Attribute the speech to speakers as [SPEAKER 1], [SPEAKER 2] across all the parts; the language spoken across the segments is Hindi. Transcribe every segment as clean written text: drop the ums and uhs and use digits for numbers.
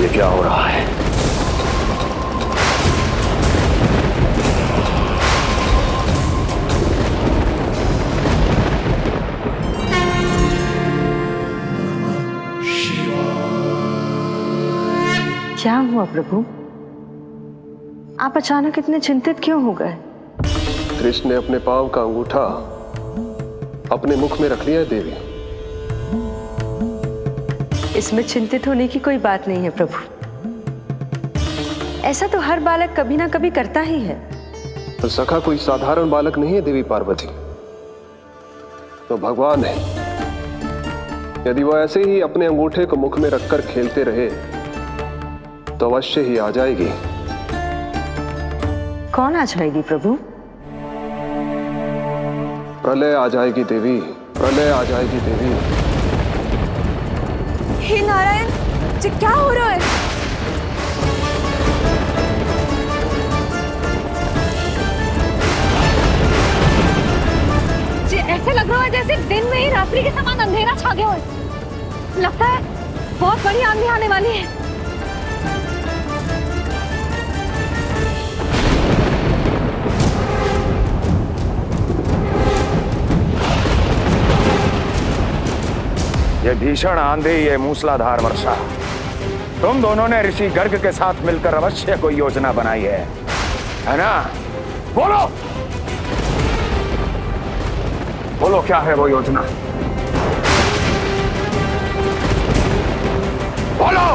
[SPEAKER 1] ये क्या हो रहा है?
[SPEAKER 2] क्या हुआ प्रभु? आप अचानक इतने चिंतित क्यों हो गए?
[SPEAKER 3] कृष्ण ने अपने पांव का अंगूठा अपने मुख में रख लिया है देवी।
[SPEAKER 2] इसमें चिंतित होने की कोई बात नहीं है प्रभु। ऐसा तो हर बालक कभी ना कभी करता ही है।
[SPEAKER 3] तो सखा कोई साधारण बालक नहीं है देवी पार्वती, तो भगवान है। यदि वो ऐसे ही अपने अंगूठे को मुख में रखकर खेलते रहे तो अवश्य ही आ जाएगी।
[SPEAKER 2] कौन आ जाएगी प्रभु?
[SPEAKER 3] प्रलय आ जाएगी देवी, प्रलय आ जाएगी देवी।
[SPEAKER 4] हे नारायण जी, क्या हो रहा है? जी ऐसे लग रहा है जैसे दिन में ही रात्रि के समान अंधेरा छा गया हो। लगता है बहुत बड़ी आंधी आने वाली है।
[SPEAKER 1] ये भीषण आंधी, ये मूसलाधार वर्षा, तुम दोनों ने ऋषि गर्ग के साथ मिलकर अवश्य कोई योजना बनाई है ना? बोलो बोलो, क्या है वो योजना? बोलो।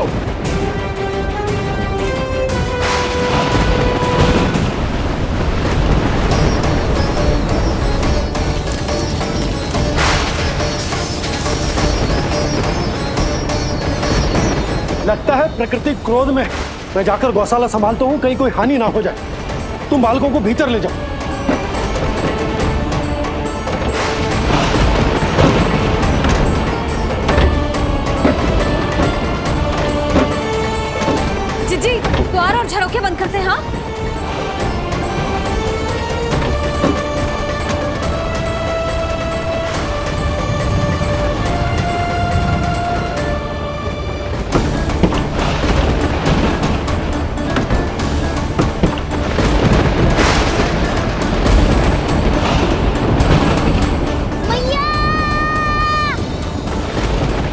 [SPEAKER 5] लगता है प्रकृति क्रोध में। मैं जाकर गौशाला संभालता हूँ, कहीं कोई हानि ना हो जाए। तुम बालकों को भीतर ले जाओ।
[SPEAKER 4] जी द्वार और झरोखे बंद करते हैं। हाँ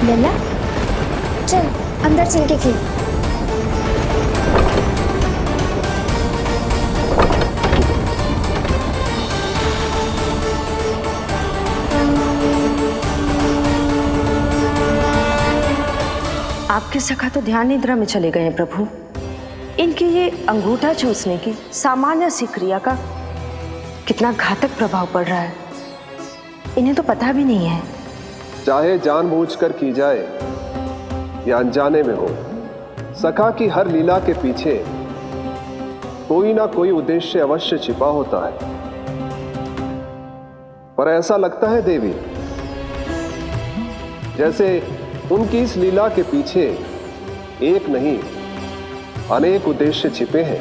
[SPEAKER 6] लल्ला, चल अंदर चल के खेल।
[SPEAKER 2] आपके सखा तो ध्यान निद्रा में चले गए हैं प्रभु। इनकी ये अंगूठा चूसने की सामान्य सी क्रिया का कितना घातक प्रभाव पड़ रहा है, इन्हें तो पता भी नहीं है।
[SPEAKER 3] चाहे जानबूझकर की जाए या अनजाने में हो, सखा की हर लीला के पीछे कोई ना कोई उद्देश्य अवश्य छिपा होता है। पर ऐसा लगता है देवी जैसे उनकी इस लीला के पीछे एक नहीं अनेक उद्देश्य छिपे हैं।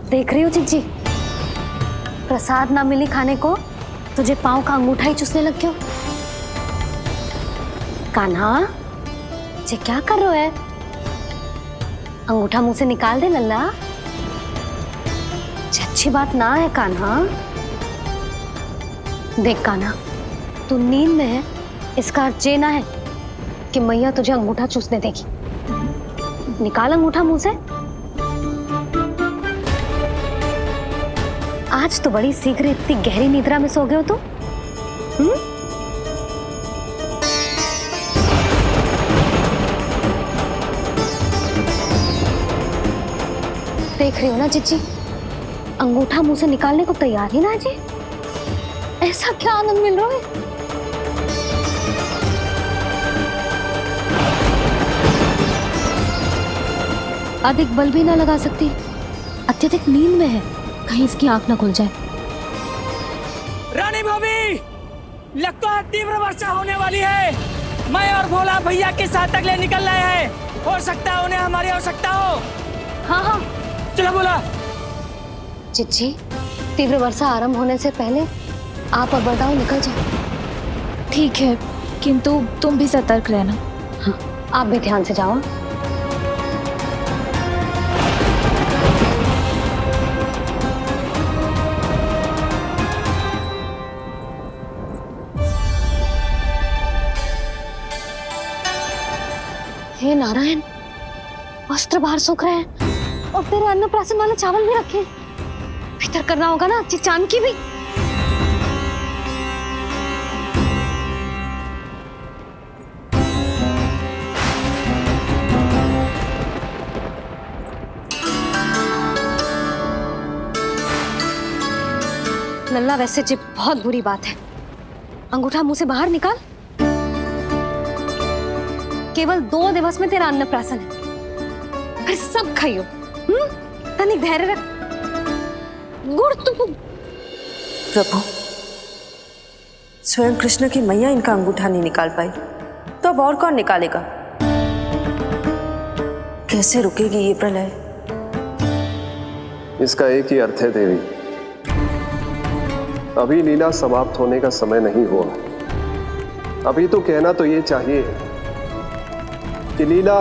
[SPEAKER 6] देख रही हो चिज्जी, प्रसाद ना मिली खाने को, तुझे पांव का अंगूठा ही चूसने लग गयो। कान्हा, ये क्या कर रहे है? अंगूठा मुंह से निकाल दे लल्ला। अच्छी बात ना है कान्हा। देख कान्हा, तू नींद में है, इसका अर्थ ये ना है कि मैया तुझे अंगूठा चूसने देगी। निकाल अंगूठा मुंह से। आज तो बड़ी शीघ्र इतनी गहरी निद्रा में सो गए हो तुम। देख रही हो ना जिज्जी, अंगूठा मुंह से निकालने को तैयार ही ना है जी। ऐसा क्या आनंद मिल रहा है? अधिक बल भी ना लगा सकती, अत्यधिक नींद में है, कहीं इसकी आंख ना खुल जाए।
[SPEAKER 7] रानी भाभी, लगता है तीव्र वर्षा होने वाली है। मैं और भोला भैया के साथ अगले निकल रहे हैं। हो सकता है उन्हें हमारी आवश्यकता हो।
[SPEAKER 6] हाँ हाँ
[SPEAKER 7] चलो बोला।
[SPEAKER 6] चिच्ची, तीव्र वर्षा आरंभ होने से पहले आप और बरदाऊ निकल जाओ।
[SPEAKER 4] ठीक है, किंतु तुम भी सतर्क रहना।
[SPEAKER 6] हाँ, आप भी ध्यान से जाओ। हे नारायण, वस्त्र बाहर सूख रहे हैं और तेरे अन्नप्राशन वाले चावल भी रखे। भीतर करना होगा ना चिचान की भी। लल्ला, वैसे जी बहुत बुरी बात है। अंगूठा मुंह से बाहर निकाल। केवल 2 दिवस में तेरा अन्नप्राशन है, फिर सब खाइयो। तनिक धैर्य रख। गुड़ तो
[SPEAKER 2] प्रभु, स्वयं कृष्ण की मैया इनका अंगूठा नहीं निकाल पाई, तो अब और कौन निकालेगा? कैसे रुकेगी ये प्रलय?
[SPEAKER 3] इसका एक ही अर्थ है देवी, अभी लीला समाप्त होने का समय नहीं हुआ। अभी तो कहना तो ये चाहिए कि लीला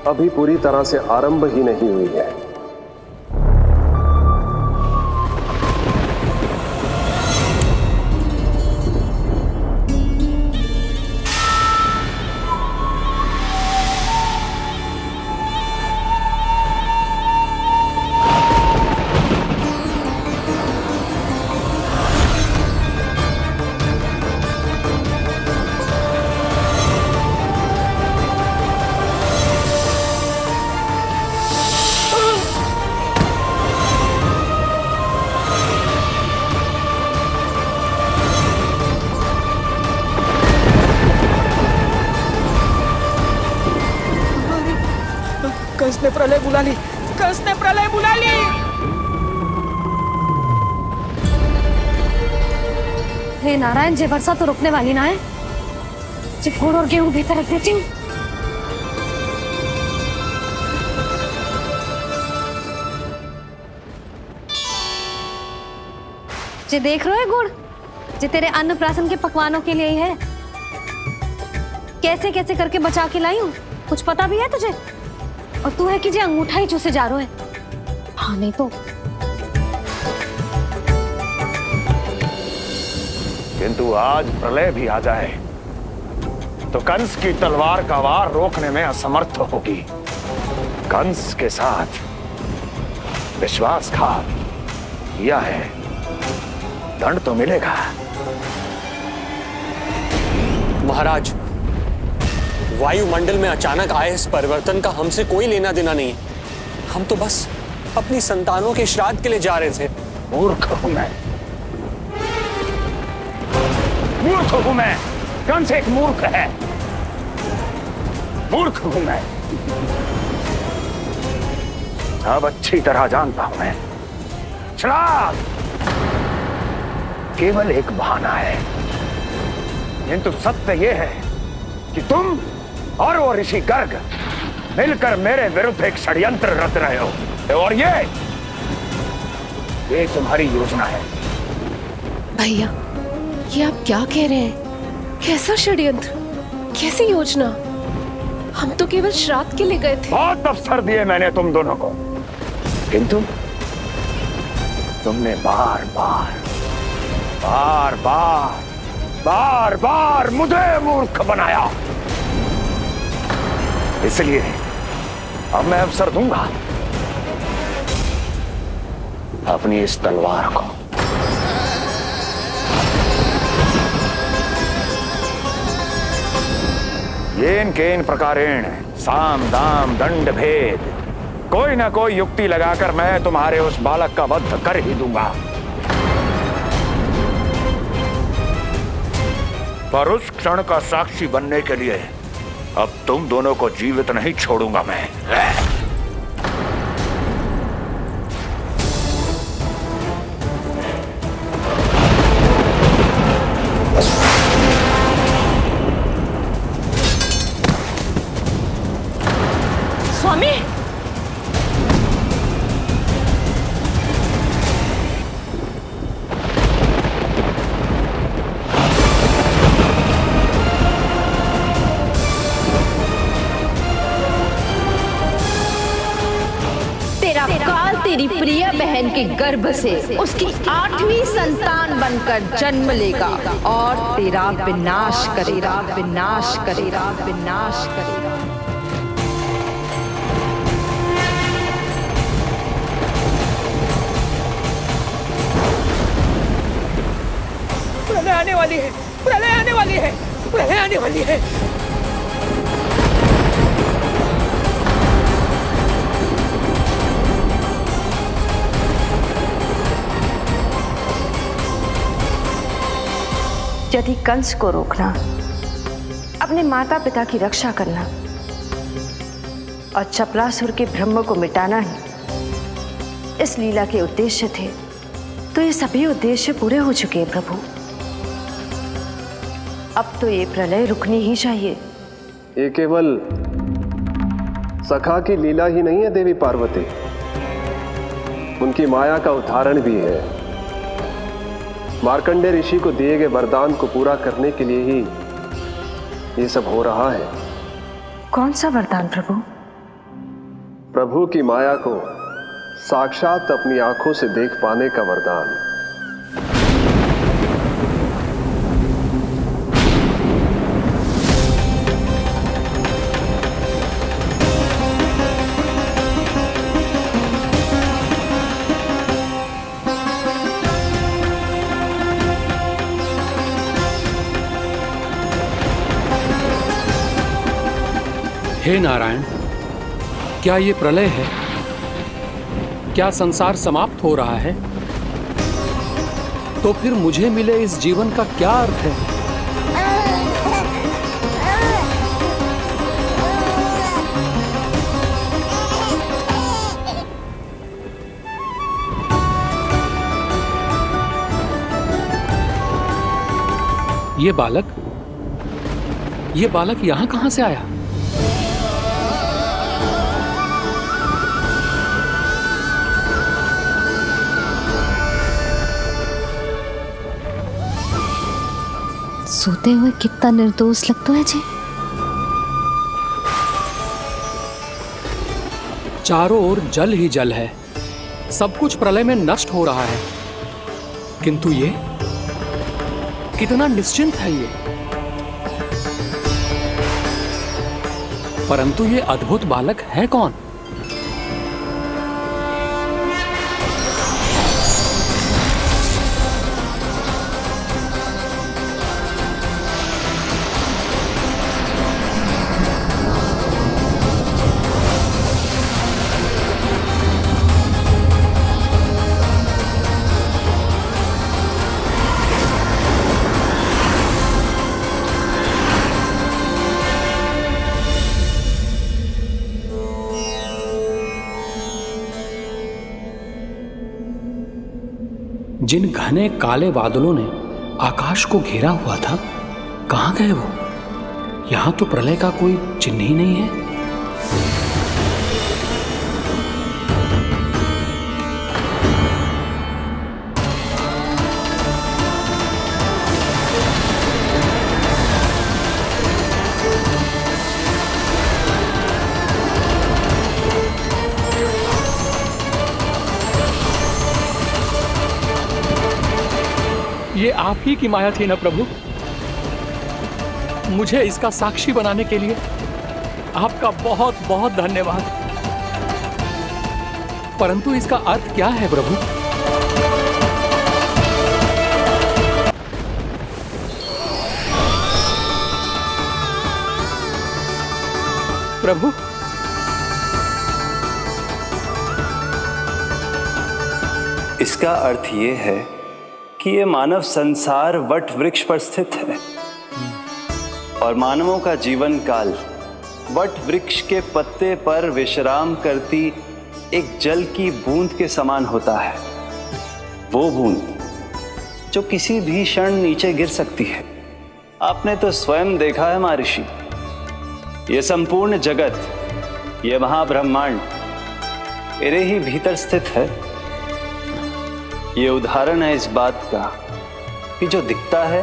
[SPEAKER 3] अभी पूरी तरह से आरंभ ही नहीं हुई है।
[SPEAKER 7] कंस ने प्रलय बुला ली। कंस ने प्रलय बुला ली।
[SPEAKER 6] हे नारायण, जे वर्षा तो रुकने वाली ना है। जे गुड़ और गेहूं भीतर रख देती हूँ। जे देख रहे हो गुड़, जे तेरे अन्नप्राशन के पकवानों के लिए ही है। कैसे कैसे करके बचा के लाई हूँ, कुछ पता भी है तुझे? और तू है कि जे अंगूठा ही चूसे जा रहा है। हाँ नहीं तो।
[SPEAKER 1] किंतु आज प्रलय भी आ जाए तो कंस की तलवार का वार रोकने में असमर्थ होगी। कंस के साथ विश्वासघात किया है, दंड तो मिलेगा।
[SPEAKER 8] महाराज, वायुमंडल में अचानक आए इस परिवर्तन का हमसे कोई लेना देना नहीं है। हम तो बस अपनी संतानों के श्राद्ध के लिए जा रहे थे।
[SPEAKER 1] मूर्ख हूं मैं, मूर्ख हूं मैं। कंस एक मूर्ख है, मूर्ख हूं मैं। अब अच्छी तरह जानता हूं मैं, श्राद्ध केवल एक बहाना है। किंतु सत्य यह है कि तुम और वो ऋषि गर्ग मिलकर मेरे विरुद्ध एक षड्यंत्र रच रहे हो, और ये तुम्हारी योजना है।
[SPEAKER 9] भैया, ये आप क्या कह रहे हैं? कैसा षड्यंत्र, कैसी योजना? हम तो केवल श्राद्ध के लिए गए थे।
[SPEAKER 1] बहुत अवसर दिए मैंने तुम दोनों को, किंतु तुमने बार बार मुझे मूर्ख बनाया। इसलिए अब मैं अवसर दूंगा अपनी इस तलवार को। येन केन प्रकारेण साम दाम दंड भेद कोई ना कोई युक्ति लगाकर मैं तुम्हारे उस बालक का वध कर ही दूंगा। पर उस क्षण का साक्षी बनने के लिए अब तुम दोनों को जीवित नहीं छोड़ूंगा मैं।
[SPEAKER 2] स्वामी,
[SPEAKER 10] तेरा काल तेरी प्रिय बहन के गर्भ से उसकी 8वीं संतान बनकर जन्म लेगा और तेरा विनाश करेगा, विनाश करेगा, विनाश करेगा।
[SPEAKER 7] प्रलय आने वाली है, प्रलय आने वाली है, प्रलय आने वाली है।
[SPEAKER 2] यदि कंस को रोकना, अपने माता पिता की रक्षा करना और चपलासुर के ब्रह्म को मिटाना ही इस लीला के उद्देश्य थे, तो ये सभी उद्देश्य पूरे हो चुके हैं प्रभु। अब तो ये प्रलय रुकनी ही चाहिए।
[SPEAKER 3] ये केवल सखा की लीला ही नहीं है देवी पार्वती, उनकी माया का उदाहरण भी है। मार्कंडेय ऋषि को दिए गए वरदान को पूरा करने के लिए ही ये सब हो रहा है।
[SPEAKER 2] कौन सा वरदान प्रभु?
[SPEAKER 3] प्रभु की माया को साक्षात अपनी आंखों से देख पाने का वरदान।
[SPEAKER 11] हे नारायण, क्या ये प्रलय है? क्या संसार समाप्त हो रहा है? तो फिर मुझे मिले इस जीवन का क्या अर्थ है? ये बालक यहां कहां से आया?
[SPEAKER 6] सोते हुए कितना निर्दोष लगता है जी।
[SPEAKER 11] चारों ओर जल ही जल है, सब कुछ प्रलय में नष्ट हो रहा है, किंतु ये कितना निश्चिंत है ये। परंतु ये अद्भुत बालक है कौन? जिन घने काले बादलों ने आकाश को घेरा हुआ था, कहां गए वो? यहां तो प्रलय का कोई चिन्ह ही नहीं है। ये आप ही की माया थी ना प्रभु? मुझे इसका साक्षी बनाने के लिए आपका बहुत बहुत धन्यवाद। परंतु इसका अर्थ क्या है प्रभु? प्रभु,
[SPEAKER 12] इसका अर्थ ये है कि ये मानव संसार वट वृक्ष पर स्थित है और मानवों का जीवन काल वट वृक्ष के पत्ते पर विश्राम करती एक जल की बूंद के समान होता है। वो बूंद जो किसी भी क्षण नीचे गिर सकती है। आपने तो स्वयं देखा है महर्षि, ये संपूर्ण जगत, ये महाब्रह्मांड मेरे ही भीतर स्थित है। ये उदाहरण है इस बात का कि जो दिखता है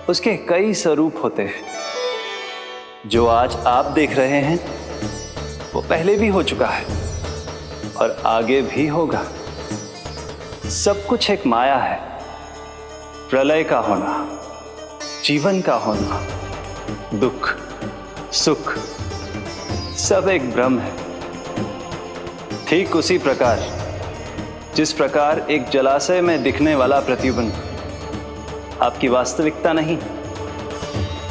[SPEAKER 12] उसके कई स्वरूप होते हैं। जो आज आप देख रहे हैं वो पहले भी हो चुका है और आगे भी होगा। सब कुछ एक माया है। प्रलय का होना, जीवन का होना, दुख, सुख, सब एक भ्रम है। ठीक उसी प्रकार जिस प्रकार एक जलाशय में दिखने वाला प्रतिबिंब आपकी वास्तविकता नहीं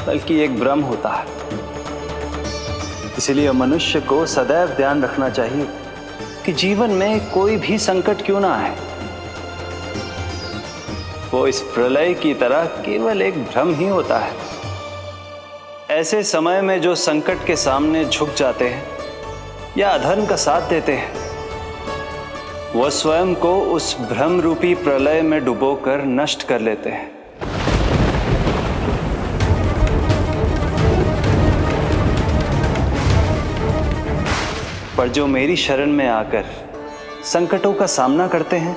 [SPEAKER 12] बल्कि एक भ्रम होता है। इसलिए मनुष्य को सदैव ध्यान रखना चाहिए कि जीवन में कोई भी संकट क्यों ना आए, वो इस प्रलय की तरह केवल एक भ्रम ही होता है। ऐसे समय में जो संकट के सामने झुक जाते हैं या अधर्म का साथ देते हैं, वह स्वयं को उस भ्रम रूपी प्रलय में डुबोकर नष्ट कर लेते हैं। पर जो मेरी शरण में आकर संकटों का सामना करते हैं,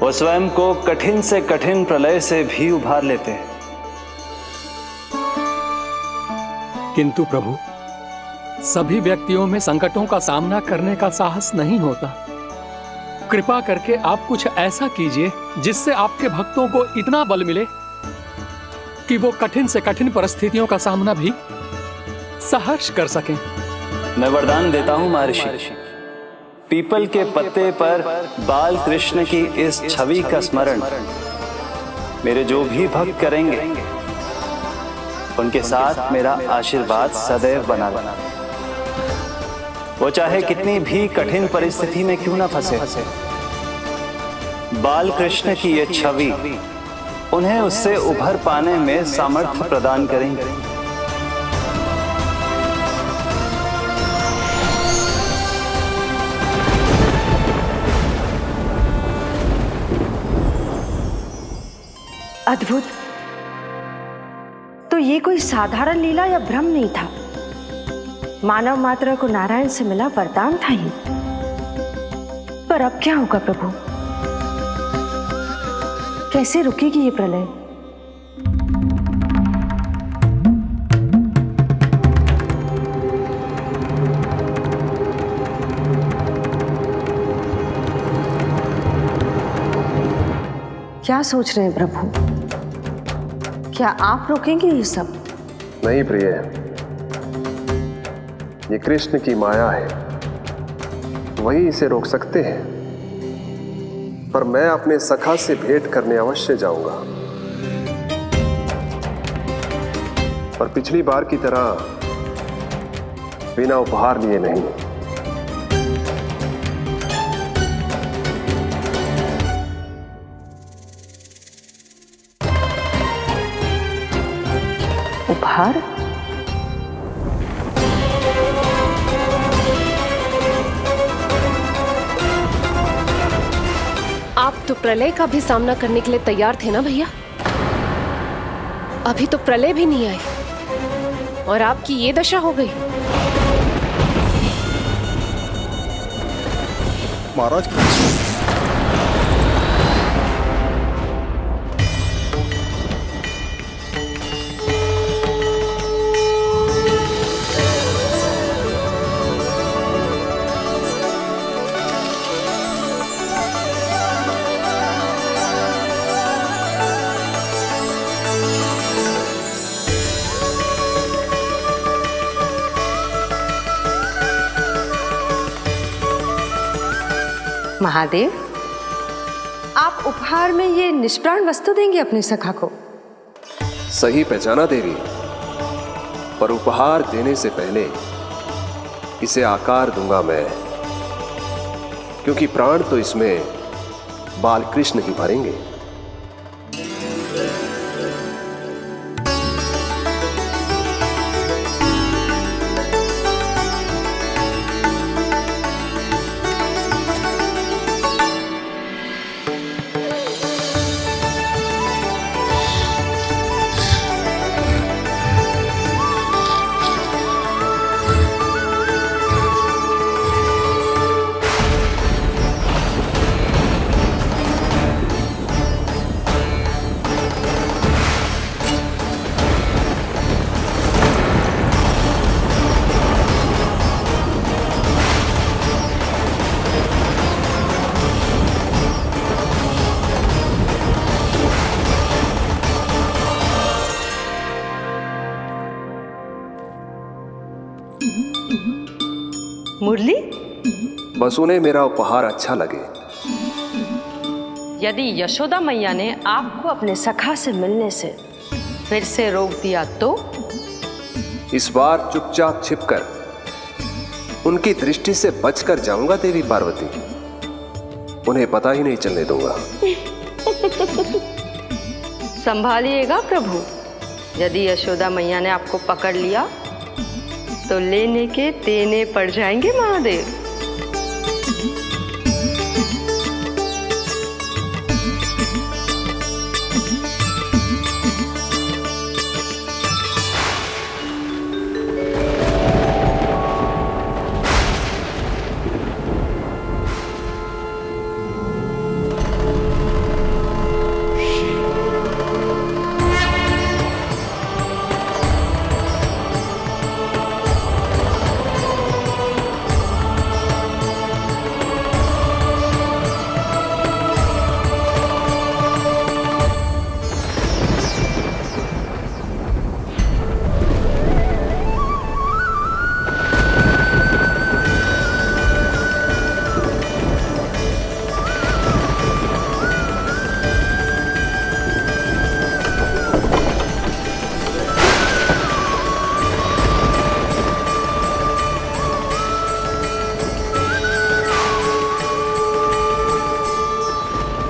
[SPEAKER 12] वो स्वयं को कठिन से कठिन प्रलय से भी उभार लेते हैं।
[SPEAKER 11] किंतु प्रभु, सभी व्यक्तियों में संकटों का सामना करने का साहस नहीं होता। कृपा करके आप कुछ ऐसा कीजिए जिससे आपके भक्तों को इतना बल मिले कि वो कठिन से कठिन परिस्थितियों का सामना भी सहर्ष कर सकें।
[SPEAKER 12] मैं वरदान देता हूं महर्षि, पीपल के पत्ते पर बाल कृष्ण की इस छवि का स्मरण मेरे जो भी भक्त करेंगे उनके साथ मेरा आशीर्वाद सदैव बना रहना। वो चाहे कितनी भी कठिन परिस्थिति में क्यों ना फंसे, बाल कृष्ण की ये छवि उन्हें उससे उभर पाने में सामर्थ्य प्रदान करेंगे।
[SPEAKER 2] अद्भुत। तो ये कोई साधारण लीला या भ्रम नहीं था, मानव मात्र को नारायण से मिला वरदान था ये। पर अब क्या होगा प्रभु? कैसे रुकेगी ये प्रलय? क्या सोच रहे हैं प्रभु? क्या आप रोकेंगे ये सब?
[SPEAKER 3] नहीं प्रिय, ये कृष्ण की माया है, वही इसे रोक सकते हैं। पर मैं अपने सखा से भेंट करने अवश्य जाऊंगा। पर पिछली बार की तरह बिना उपहार लिए नहीं।
[SPEAKER 2] उपहार?
[SPEAKER 9] आप तो प्रलय का भी सामना करने के लिए तैयार थे ना भैया? अभी तो प्रलय भी नहीं आई और आपकी ये दशा हो गई।
[SPEAKER 5] महाराज,
[SPEAKER 2] महादेव, आप उपहार में ये निष्प्राण वस्तु देंगे अपने सखा को?
[SPEAKER 3] सही पहचाना देवी, पर उपहार देने से पहले इसे आकार दूंगा मैं, क्योंकि प्राण तो इसमें बाल कृष्ण ही भरेंगे।
[SPEAKER 2] मुरली,
[SPEAKER 3] बस उन्हें मेरा उपहार अच्छा लगे।
[SPEAKER 2] यदि यशोदा मैया ने आपको अपने सखा से मिलने से फिर से रोक दिया तो?
[SPEAKER 3] इस बार चुपचाप छिपकर उनकी दृष्टि से बचकर जाऊंगा देवी पार्वती। उन्हें पता ही नहीं चलने दूंगा।
[SPEAKER 2] संभालिएगा प्रभु, यदि यशोदा मैया ने आपको पकड़ लिया तो लेने के देने पड़ जाएंगे महादेव।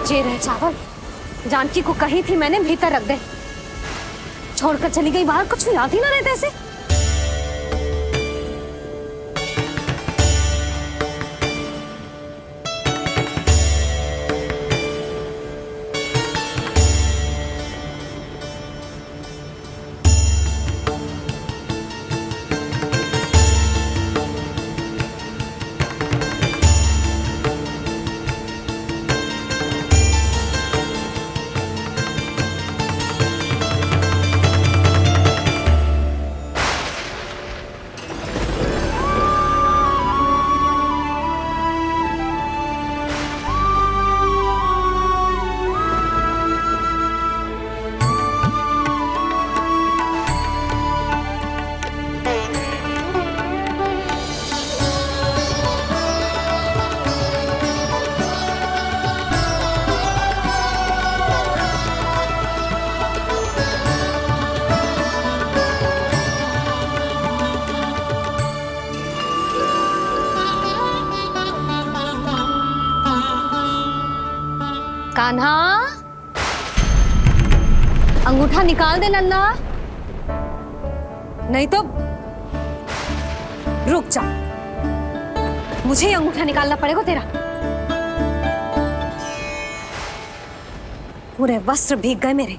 [SPEAKER 6] जे रहे चावल जानकी को कही थी मैंने भीतर रख दे, छोड़कर चली गई बाहर, कुछ याद ही ना रहते ऐसे। कान्हा, अंगूठा निकाल दे नन्ना, नहीं तो रुक जा, मुझे ही अंगूठा निकालना पड़ेगा तेरा। पूरे वस्त्र भीग गए मेरे,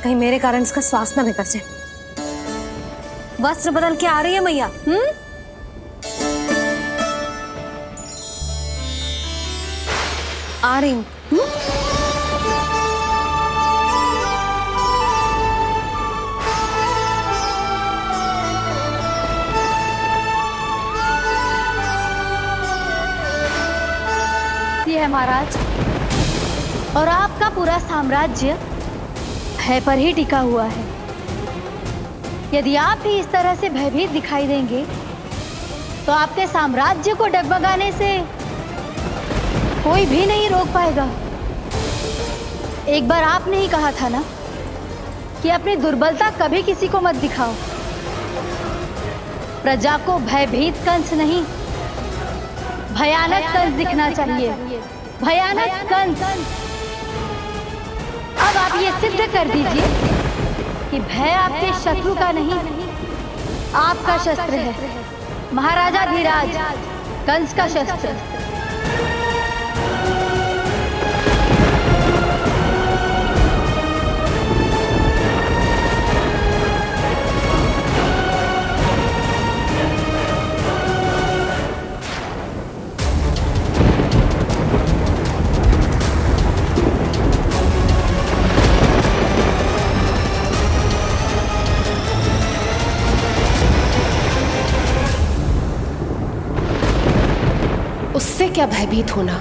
[SPEAKER 6] कहीं मेरे कारण इसका श्वास ना बिगड़ जाए। वस्त्र बदल के आ रही है मैया। आ रही हूं।
[SPEAKER 13] ये है महाराज, और आपका पूरा साम्राज्य भय पर ही टिका हुआ है। यदि आप भी इस तरह से भयभीत दिखाई देंगे तो आपके साम्राज्य को डगमगाने से कोई भी नहीं रोक पाएगा। एक बार आपने ही कहा था ना कि अपनी दुर्बलता कभी किसी को मत दिखाओ। प्रजा को भयभीत कंस नहीं, भयानक कंस दिखना चाहिए। भयानक कंस। अब आप ये सिद्ध कर दीजिए कि भय आपके शत्रु का नहीं, आपका शस्त्र है। महाराजा धीराज, कंस का शस्त्र।
[SPEAKER 9] उससे क्या भयभीत होना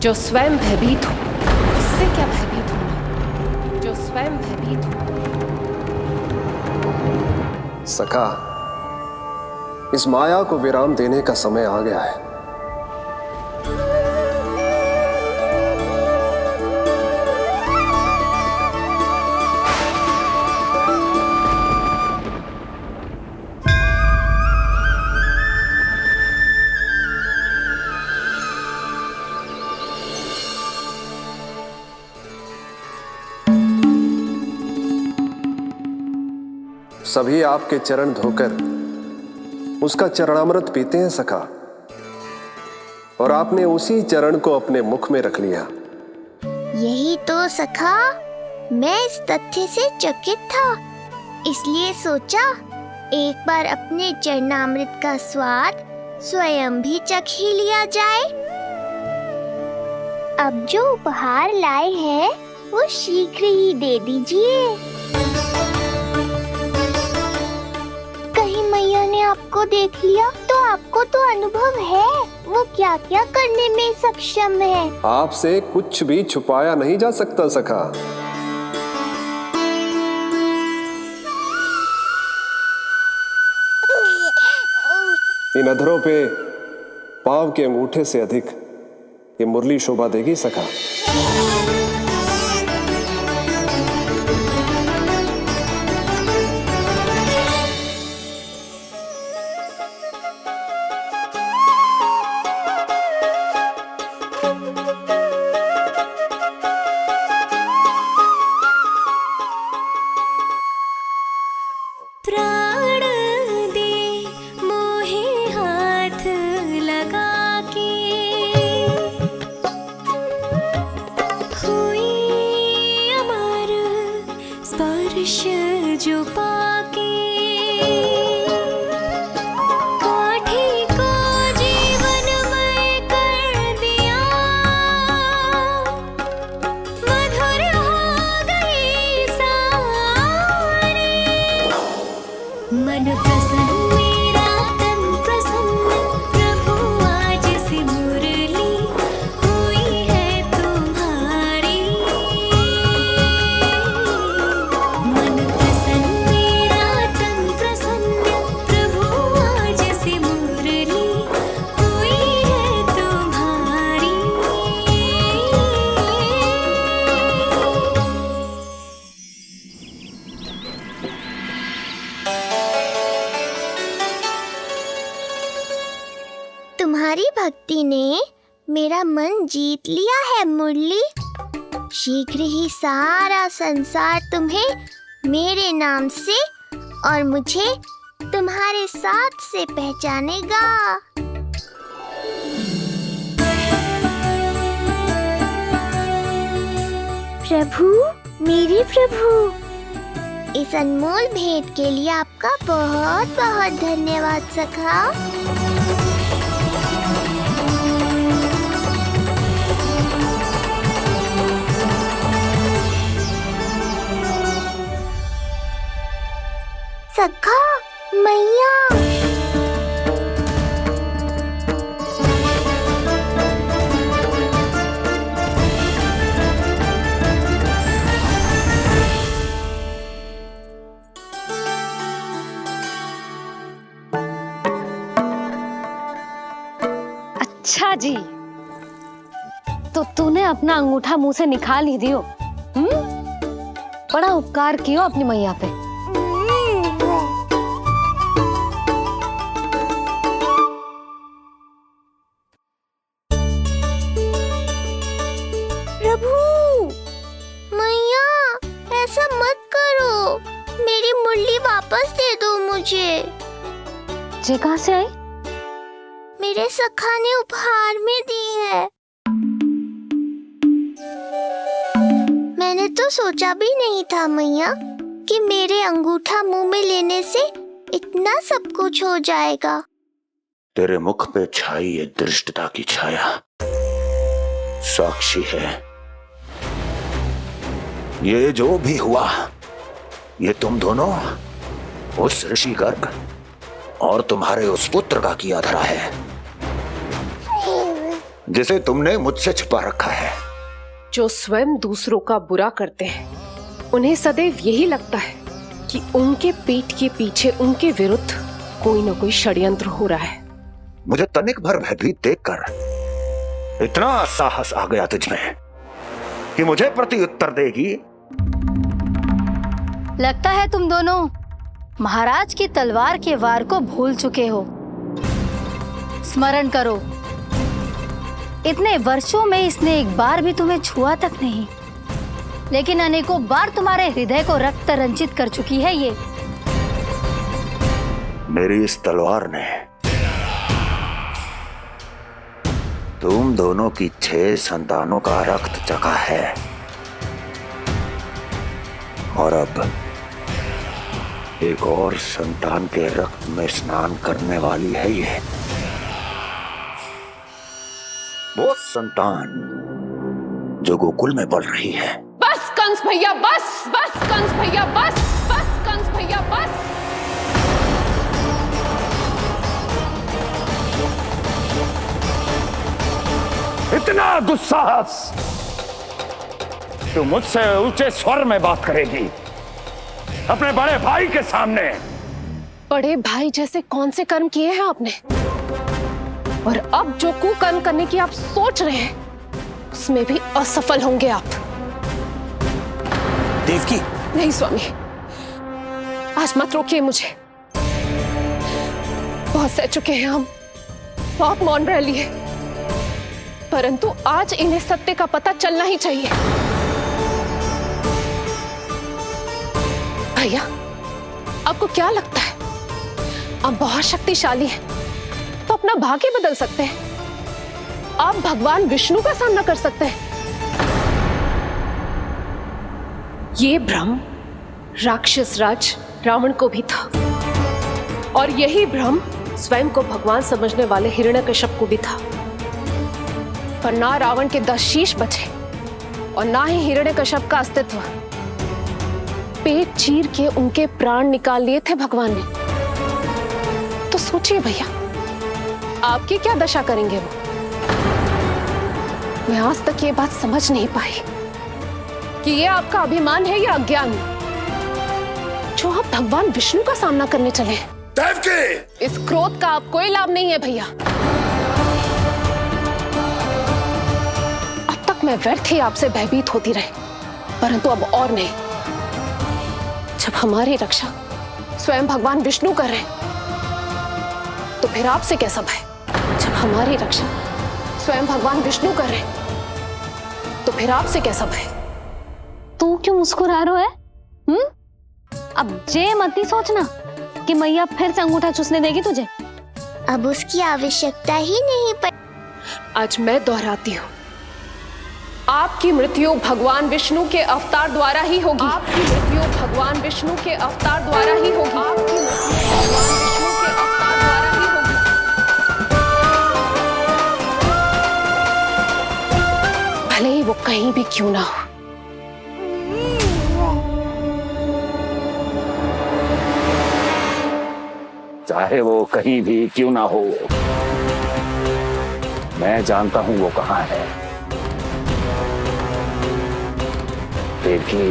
[SPEAKER 9] जो स्वयं भयभीत हो, उससे क्या भयभीत होना जो स्वयं भयभीत हो।
[SPEAKER 3] सखा, इस माया को विराम देने का समय आ गया है। सभी आपके चरण धोकर उसका चरणामृत पीते हैं सखा, और आपने उसी चरण को अपने मुख में रख लिया।
[SPEAKER 14] यही तो सखा, मैं इस तथ्य से चकित था, इसलिए सोचा एक बार अपने चरणामृत का स्वाद स्वयं भी चख ही लिया जाए। अब जो उपहार लाए हैं वो शीघ्र ही दे दीजिए। मैया ने आपको देख लिया तो आपको तो अनुभव है वो क्या क्या करने में सक्षम है।
[SPEAKER 3] आपसे कुछ भी छुपाया नहीं जा सकता सखा। इन अधरों पे पांव के अंगूठे से अधिक ये मुरली शोभा देगी सखा।
[SPEAKER 15] जो पाके काठी को जीवनमय कर दिया, मधुर हो गई सारी। मन प्रसन्न मेरा तन प्रसन्न, प्रभु आज से मुरली हुई है तुम्हारी। मन
[SPEAKER 14] तुम्हारी भक्ति ने मेरा मन जीत लिया है मुरली। शीघ्र ही सारा संसार तुम्हें मेरे नाम से और मुझे तुम्हारे साथ से पहचानेगा। प्रभु, मेरे प्रभु, इस अनमोल भेंट के लिए आपका बहुत बहुत धन्यवाद सखा। सखा, मैया,
[SPEAKER 6] अच्छा जी, तो तूने अपना अंगूठा मुंह से निकाल ही दियो। बड़ा उपकार कियो अपनी मैया पे।
[SPEAKER 14] मेरी मुरली वापस दे दो मुझे।
[SPEAKER 6] ये कहाँ से आई?
[SPEAKER 14] मेरे सखा ने उपहार में दी है। मैंने तो सोचा भी नहीं था मैया कि मेरे अंगूठा मुंह में लेने से इतना सब कुछ हो जाएगा।
[SPEAKER 1] तेरे मुख पे छाई ये दृष्टता की छाया साक्षी है। ये जो भी हुआ, ये तुम दोनों, उस ऋषि गर्ग और तुम्हारे उस पुत्र का किया धरा है, जिसे तुमने मुझसे छुपा रखा है।
[SPEAKER 9] जो स्वयं दूसरों का बुरा करते हैं, उन्हें सदैव यही लगता है कि उनके पीठ के पीछे उनके विरुद्ध कोई न कोई षड्यंत्र हो रहा है।
[SPEAKER 1] मुझे तनिक भर भयभीत देखकर इतना साहस आ गया तुझमें कि मुझे प्रत्युत्तर देगी।
[SPEAKER 13] लगता है तुम दोनों महाराज की तलवार के वार को भूल चुके हो। स्मरण करो, इतने वर्षों में इसने एक बार भी तुम्हें छुआ तक नहीं, लेकिन अनेकों बार तुम्हारे हृदय को रक्त रंजित कर चुकी है ये।
[SPEAKER 1] मेरी इस तलवार ने तुम दोनों की 6 संतानों का रक्त चखा है, और अब एक और संतान के रक्त में स्नान करने वाली है ये। वो संतान जो गोकुल में पल रही है।
[SPEAKER 9] बस कंस भैया बस, बस कंस भैया बस, बस कंस भैया बस।
[SPEAKER 1] इतना दुस्साहस, तू मुझसे ऊंचे स्वर में बात करेगी अपने बड़े भाई के सामने?
[SPEAKER 9] बड़े भाई जैसे कौन से कर्म किए हैं आपने? और अब जो कुकर्म करने की आप सोच रहे हैं, उसमें भी असफल होंगे आप।
[SPEAKER 8] देवकी।
[SPEAKER 9] नहीं स्वामी, आज मत रोकिए मुझे। बहुत सह चुके हैं हम, बहुत मौन रह लिए, परंतु आज इन्हें सत्य का पता चलना ही चाहिए। भैया, आपको क्या लगता है आप बहुत शक्तिशाली हैं, तो अपना भाग्य बदल सकते हैं? आप भगवान विष्णु का सामना कर सकते हैं। ये भ्रम राक्षस राज रावण को भी था, और यही भ्रम स्वयं को भगवान समझने वाले हिरण्यकश्यप को भी था। पर ना रावण के 10 शीश बचे और ना ही हिरण्यकश्यप का अस्तित्व। पेट चीर के उनके प्राण निकाल लिए थे भगवान ने। तो सोचिए भैया, आपकी क्या दशा करेंगे वो? मैं आज तक ये बात समझ नहीं पाई कि ये आपका अभिमान है या अज्ञान, जो आप भगवान विष्णु का सामना करने चले हैं। देवकी! इस क्रोध का आप कोई लाभ नहीं है भैया। अब तक मैं व्यर्थ ही आपसे भयभीत होती रही, परंतु अब और नहीं। जब हमारी रक्षा स्वयं भगवान विष्णु कर रहे हैं, तो फिर आपसे कैसा भय? जब हमारी रक्षा स्वयं भगवान विष्णु कर रहे हैं, तो फिर आपसे कैसा भय?
[SPEAKER 6] तू क्यों मुस्कुरा रहा है? अब जे मत ही सोचना कि मैया फिर से अंगूठा चूसने देगी तुझे।
[SPEAKER 14] अब उसकी आवश्यकता ही नहीं पड़ी।
[SPEAKER 9] आज मैं दोहराती हूँ, आपकी मृत्यु भगवान विष्णु के अवतार द्वारा ही होगी। आपकी मृत्यु भगवान विष्णु के अवतार द्वारा ही होगी। आपकी मृत्यु भगवान विष्णु के अवतार द्वारा ही होगी। भले ही वो कहीं भी क्यों ना हो।
[SPEAKER 1] चाहे वो कहीं भी क्यों ना हो, मैं जानता हूं वो कहां है। देखी,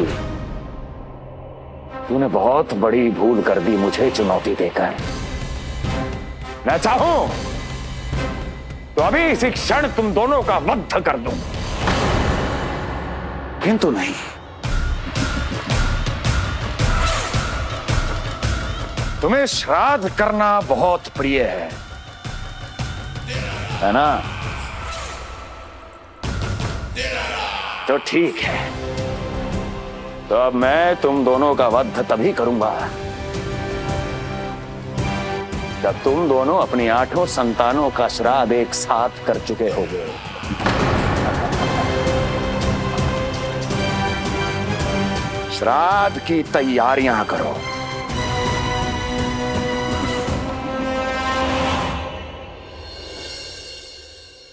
[SPEAKER 1] तूने बहुत बड़ी भूल कर दी मुझे चुनौती देकर। मैं चाहूं तो अभी इसी क्षण तुम दोनों का वध कर दूं, किंतु नहीं। तुम्हें श्राद्ध करना बहुत प्रिय है ना? तो ठीक है, तो अब मैं तुम दोनों का वध तभी करूंगा जब तुम दोनों अपनी 8 संतानों का श्राद्ध एक साथ कर चुके होगे। श्राद्ध की तैयारियां करो।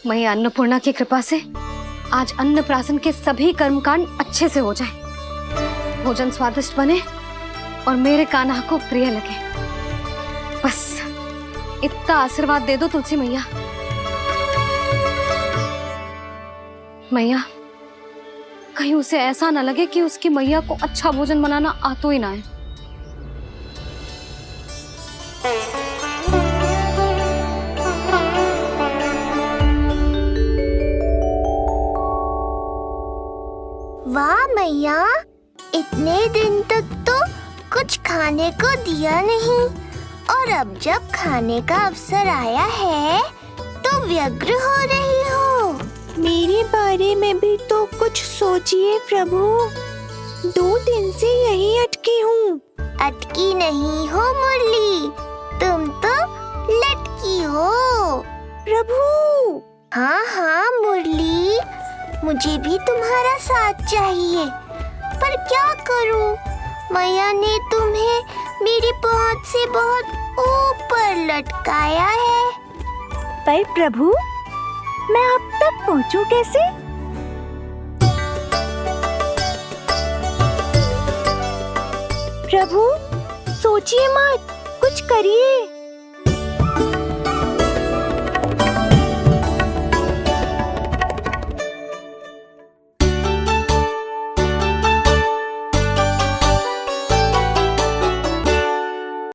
[SPEAKER 6] मैया अन्नपूर्णा की कृपा से आज अन्नप्राशन के सभी कर्मकांड अच्छे से हो जाए, भोजन स्वादिष्ट बने और मेरे कान्हा को प्रिय लगे। बस इतना आशीर्वाद दे दो तुलसी मैया। मैया, कहीं उसे ऐसा न लगे कि उसकी मैया को अच्छा भोजन बनाना आतो ही ना है।
[SPEAKER 14] वाह मैया, इतने दिन तक तो कुछ खाने को दिया नहीं, और अब जब खाने का अवसर आया है तो व्यग्र हो रही हो।
[SPEAKER 15] मेरे बारे में भी तो कुछ सोचिए प्रभु। 2 दिन से यहीं अटकी हूँ।
[SPEAKER 14] अटकी नहीं हो मुरली, तुम तो लटकी हो।
[SPEAKER 15] प्रभु।
[SPEAKER 14] हाँ हाँ मुरली, मुझे भी तुम्हारा साथ चाहिए, पर क्या करूं? मैया ने तुम्हें मेरी पहुंच से बहुत ऊपर लटकाया है।
[SPEAKER 15] पर प्रभु, मैं अब तक पहुंचूं कैसे? प्रभु, सोचिए मत, कुछ करिए।